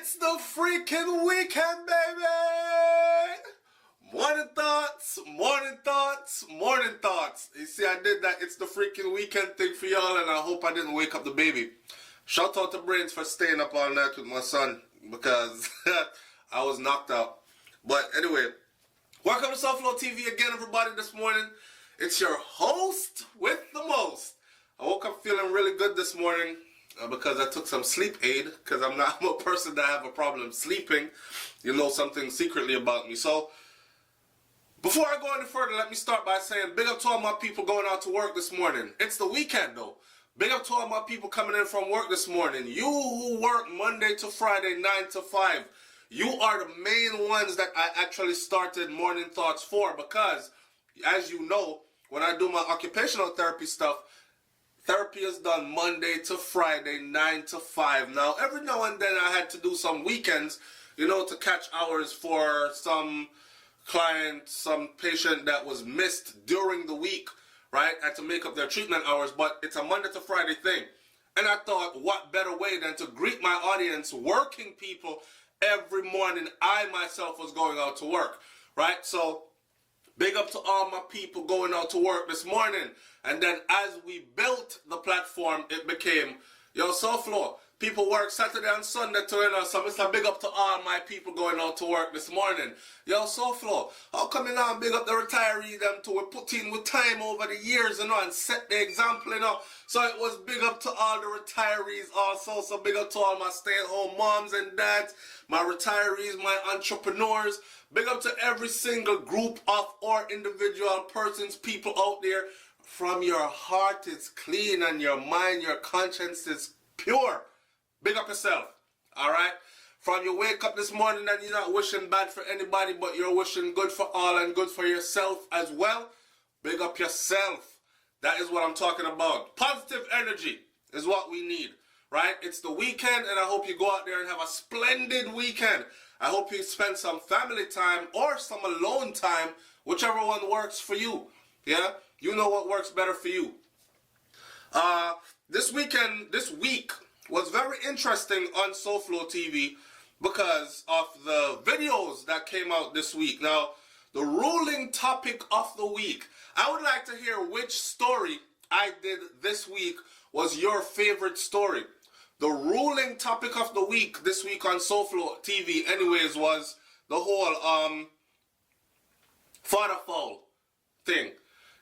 It's the freaking weekend, baby! Morning thoughts, morning thoughts, morning thoughts. You see, I did that It's the freaking weekend thing for y'all, and I hope I didn't wake up the baby. Shout out to Brains for staying up all night with my son, because I was knocked out. But anyway, welcome to SouFLoTV again, everybody, this morning. It's your host with the most. I woke up feeling really good this morning because I took some sleep aid, because I'm a person that have a problem sleeping. You know something secretly about me. So, before I go any further, let me start by saying big up to all my people going out to work this morning. It's the weekend though. Big up to all my people coming in from work this morning. You who work Monday to Friday, 9 to 5. You are the main ones that I actually started morning thoughts for, because, as you know, when I do my occupational therapy stuff, therapy is done Monday to Friday, 9 to 5. Now, every now and then I had to do some weekends, you know, to catch hours for some client, some patient that was missed during the week, right? I had to make up their treatment hours, but it's a Monday to Friday thing. And I thought, what better way than to greet my audience, working people, every morning I myself was going out to work, right? So, big up to all my people going out to work this morning. And then as we built the platform, it became, yo, SouFlo, people work Saturday and Sunday too, you know, so Mr. Big up to all my people going out to work this morning. Yo, SouFlo, how come you now big up the retirees them to we put in with time over the years, you know, and set the example, you know. So it was big up to all the retirees also, so big up to all my stay-at-home moms and dads, my retirees, my entrepreneurs. Big up to every single group of or individual persons, people out there. From your heart it's clean and your mind, your conscience is pure. Big up yourself, alright? From you wake up this morning and you're not wishing bad for anybody, but you're wishing good for all and good for yourself as well. Big up yourself. That is what I'm talking about. Positive energy is what we need, right? It's the weekend, and I hope you go out there and have a splendid weekend. I hope you spend some family time or some alone time, whichever one works for you. Yeah? You know what works better for you. This week was very interesting on SouFLoTV because of the videos that came out this week. Now, the ruling topic of the week. I would like to hear which story I did this week was your favorite story. The ruling topic of the week this week on SouFLoTV anyways was the whole Fada fowl thing.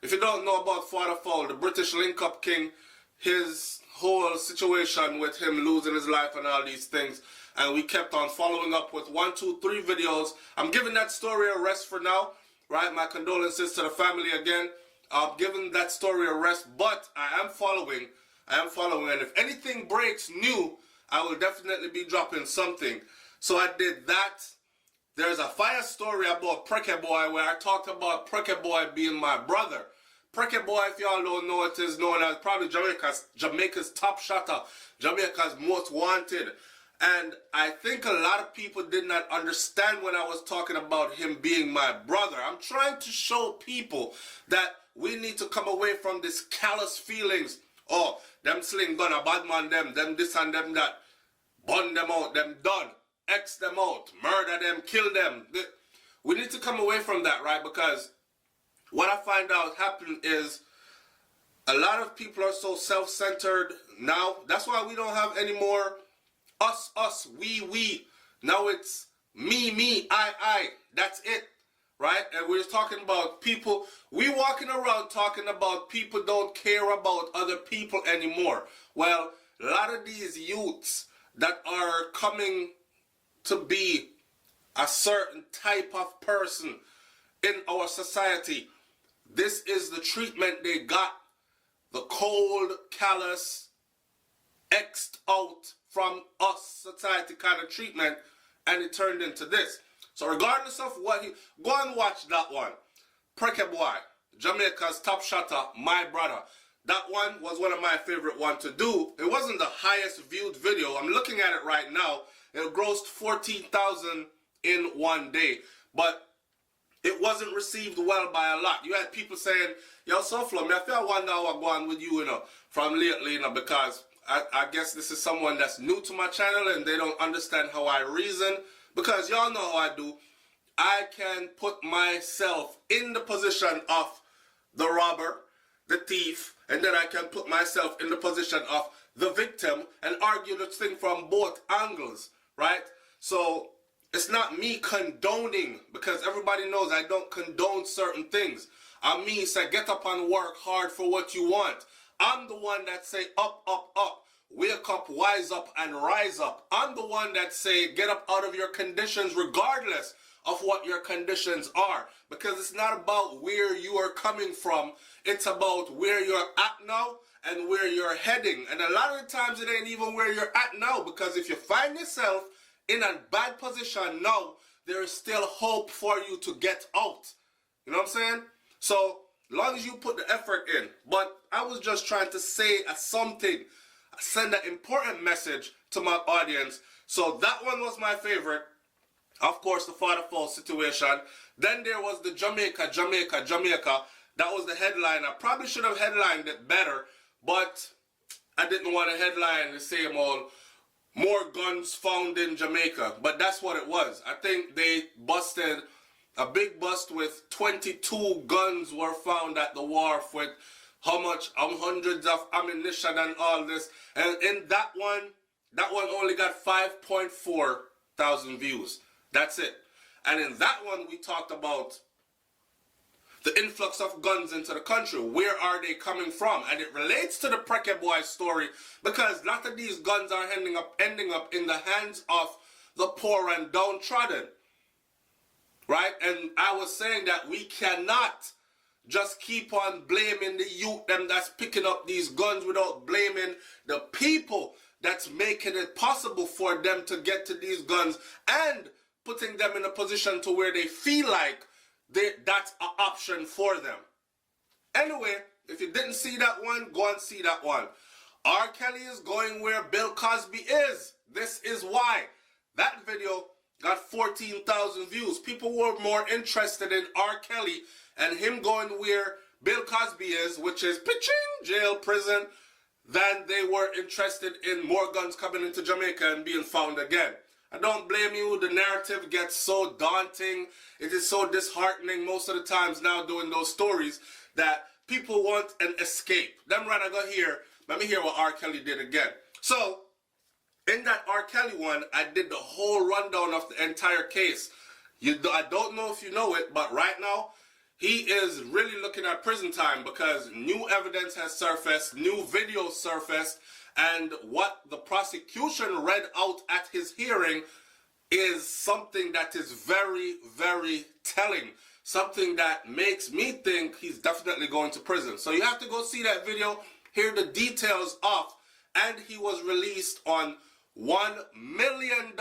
If you don't know about Fada fowl, the British link-up king, his whole situation with him losing his life and all these things, and we kept on following up with 1, 2, 3 videos. I'm giving that story a rest for now, right? My condolences to the family again. I'm giving that story a rest, but I am following, and if anything breaks new, I will definitely be dropping something. So I did that. There's a fire story about Prekeh Boy where I talked about Prekeh Boy being my brother. Prekeh Boy, if y'all don't know, it is known as probably Jamaica's top shotter, Jamaica's most wanted. And I think a lot of people did not understand when I was talking about him being my brother. I'm trying to show people that we need to come away from this callous feelings. Oh, them sling gun, a bad man, them this and them that. Burn them out, them done. X them out, murder them, kill them. We need to come away from that, right? Because what I find out happening is a lot of people are so self-centered now. That's why we don't have any more us, we. Now it's me, I. That's it, right? And we're talking about people. We walking around talking about people don't care about other people anymore. Well, a lot of these youths that are coming to be a certain type of person in our society, this is the treatment they got. The cold, callous, X'd out from us society kind of treatment, and it turned into this. So regardless of what go and watch that one. Prekeh Boy, Jamaica's top shotter, my brother. That one was one of my favorite ones to do. It wasn't the highest viewed video. I'm looking at it right now. It grossed 14,000 in one day. But it wasn't received well by a lot. You had people saying, yo, SouFlo, me I feel wonder what going with you, you know, from lately, you know, because I guess this is someone that's new to my channel and they don't understand how I reason, because y'all know how I do. I can put myself in the position of the robber, the thief, and then I can put myself in the position of the victim and argue this thing from both angles, right? So it's not me condoning, because everybody knows I don't condone certain things. I mean, say get up and work hard for what you want. I'm the one that say up, up, up. Wake up, wise up, and rise up. I'm the one that say get up out of your conditions regardless of what your conditions are. Because it's not about where you are coming from. It's about where you're at now and where you're heading. And a lot of the times it ain't even where you're at now. Because if you find yourself in a bad position now, there is still hope for you to get out. You know what I'm saying? So, long as you put the effort in. But I was just trying to say something, send an important message to my audience. So that one was my favorite. Of course, the Fada fowl situation. Then there was the Jamaica. That was the headline. I probably should have headlined it better, but I didn't want to headline the same old more guns found in Jamaica. But that's what it was. I think they busted a big bust with 22 guns were found at the wharf with how much? Hundreds of ammunition and all this. And in that one only got 5.4 thousand views. That's it. And in that one, we talked about the influx of guns into the country. Where are they coming from? And it relates to the prekeh boy story, because a lot of these guns are ending up in the hands of the poor and downtrodden. Right? And I was saying that we cannot just keep on blaming the youth them that's picking up these guns without blaming the people that's making it possible for them to get to these guns and putting them in a position to where they feel like that's an option for them. Anyway, if you didn't see that one, go and see that one. R. Kelly is going where Bill Cosby is. This is why. That video got 14,000 views. People were more interested in R. Kelly and him going where Bill Cosby is, which is pitching, jail, prison, than they were interested in more guns coming into Jamaica and being found again. I don't blame you. The narrative gets so daunting. It is so disheartening most of the times now doing those stories that people want an escape. Them right, I go here. Let me hear what R. Kelly did again. So, in that R. Kelly one, I did the whole rundown of the entire case. I don't know if you know it, but right now, he is really looking at prison time because new evidence has surfaced, new videos surfaced, and what the prosecution read out at his hearing is something that is very, very telling. Something that makes me think he's definitely going to prison. So you have to go see that video, hear the details of, and he was released on $1 million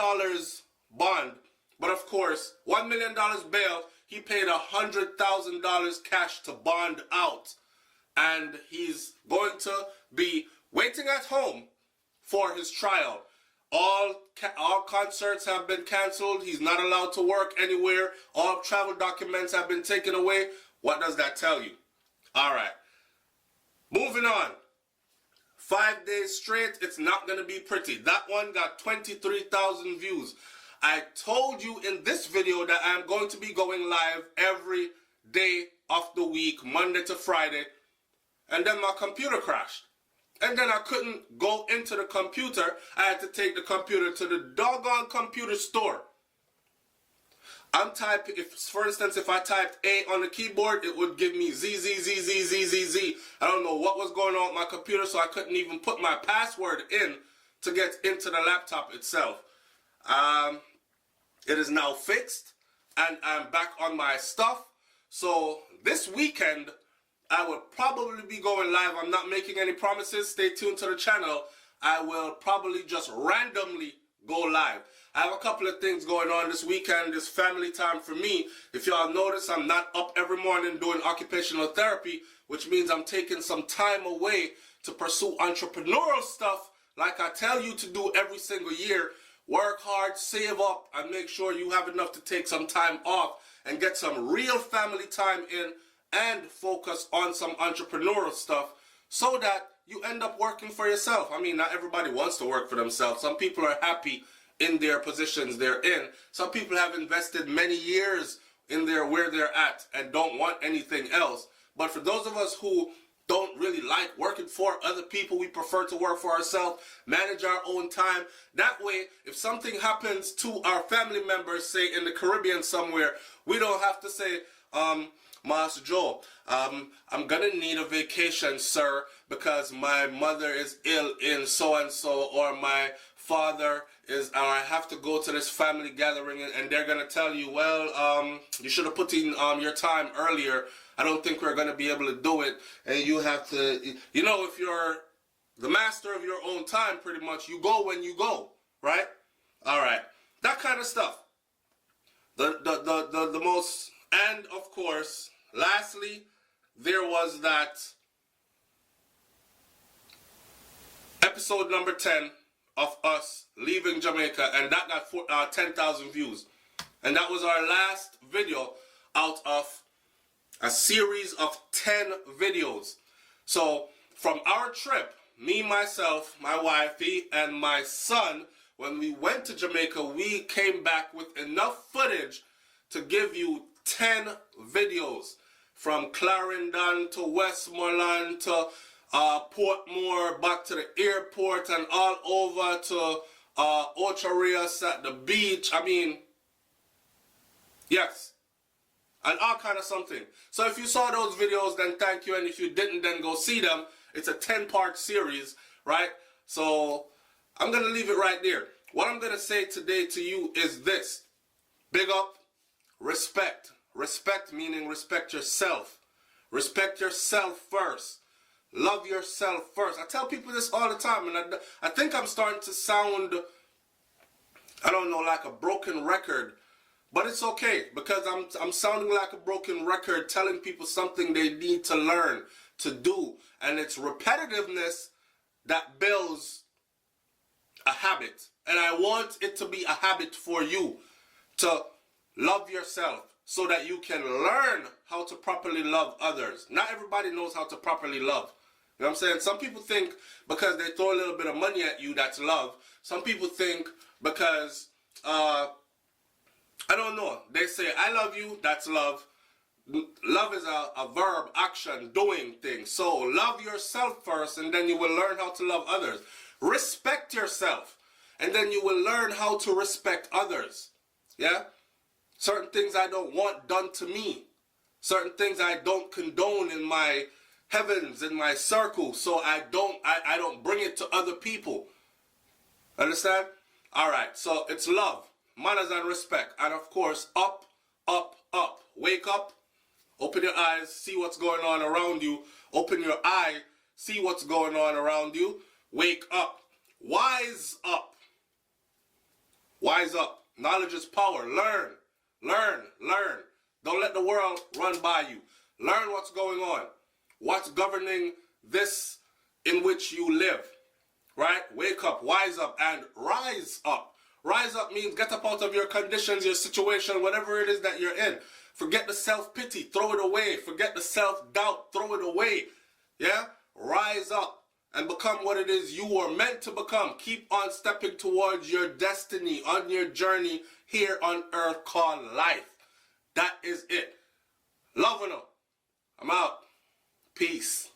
bond. But of course, $1 million bail, he paid $100,000 cash to bond out. And he's going to be waiting at home for his trial. All concerts have been canceled. He's not allowed to work anywhere. All travel documents have been taken away. What does that tell you? All right. Moving on. 5 days straight, it's not going to be pretty. That one got 23,000 views. I told you in this video that I'm going to be going live every day of the week, Monday to Friday. And then my computer crashed. And then I couldn't go into the computer. I had to take the computer to the doggone computer store. I'm typing, for instance, if I typed A on the keyboard, it would give me Z, Z, Z, Z, Z, Z, Z. I don't know what was going on with my computer, so I couldn't even put my password in to get into the laptop itself. It is now fixed, and I'm back on my stuff. So this weekend, I will probably be going live. I'm not making any promises. Stay tuned to the channel. I will probably just randomly go live. I have a couple of things going on this weekend. This family time for me. If y'all notice, I'm not up every morning doing occupational therapy, which means I'm taking some time away to pursue entrepreneurial stuff like I tell you to do every single year. Work hard, save up, and make sure you have enough to take some time off and get some real family time in and focus on some entrepreneurial stuff so that you end up working for yourself. I mean, not everybody wants to work for themselves. Some people are happy in their positions they're in. Some people have invested many years in where they're at and don't want anything else. But for those of us who don't really like working for other people, we prefer to work for ourselves, manage our own time. That way, if something happens to our family members, say in the Caribbean somewhere, we don't have to say, Master Joe, I'm gonna need a vacation, sir, because my mother is ill in so-and-so, or my father is, or I have to go to this family gathering, and they're gonna tell you, well, you should have put in your time earlier. I don't think we're gonna be able to do it, and you have to, you know, if you're the master of your own time, pretty much, you go when you go, right? All right, that kind of stuff. The most, and of course, lastly, there was that episode number 10 of us leaving Jamaica, and that got 10,000 views. And that was our last video out of a series of 10 videos. So from our trip, me, myself, my wifey, and my son, when we went to Jamaica, we came back with enough footage to give you 10 videos, from Clarendon to Westmoreland to Portmore, back to the airport, and all over to Ocho Rios at the beach. I mean, yes, and all kind of something. So if you saw those videos, then thank you, and if you didn't, then go see them. It's a 10-part series, right? So I'm going to leave it right there. What I'm going to say today to you is this: big up, respect. Respect meaning respect yourself. Respect yourself first. Love yourself first. I tell people this all the time, and I think I'm starting to sound, I don't know, like a broken record. But it's okay, because I'm sounding like a broken record, telling people something they need to learn to do. And it's repetitiveness that builds a habit. And I want it to be a habit for you to love yourself, so that you can learn how to properly love others. Not everybody knows how to properly love. You know what I'm saying? Some people think because they throw a little bit of money at you, that's love. Some people think because, I don't know, they say, I love you, that's love. Love is a verb, action, doing things. So love yourself first, and then you will learn how to love others. Respect yourself, and then you will learn how to respect others. Yeah? Certain things I don't want done to me. Certain things I don't condone in my heavens, in my circle. So I don't bring it to other people. Understand? Alright, so it's love, manners, and respect. And of course, up, up, up. Wake up, open your eyes, see what's going on around you. Open your eye, see what's going on around you. Wake up. Wise up. Wise up. Knowledge is power. Learn. Learn, learn. Don't let the world run by you. Learn what's going on. What's governing this in which you live. Right? Wake up, wise up, and rise up. Rise up means get up out of your conditions, your situation, whatever it is that you're in. Forget the self-pity, throw it away. Forget the self-doubt, throw it away. Yeah? Rise up and become what it is you were meant to become. Keep on stepping towards your destiny on your journey here on earth called life. That is it. Love and all. I'm out. Peace.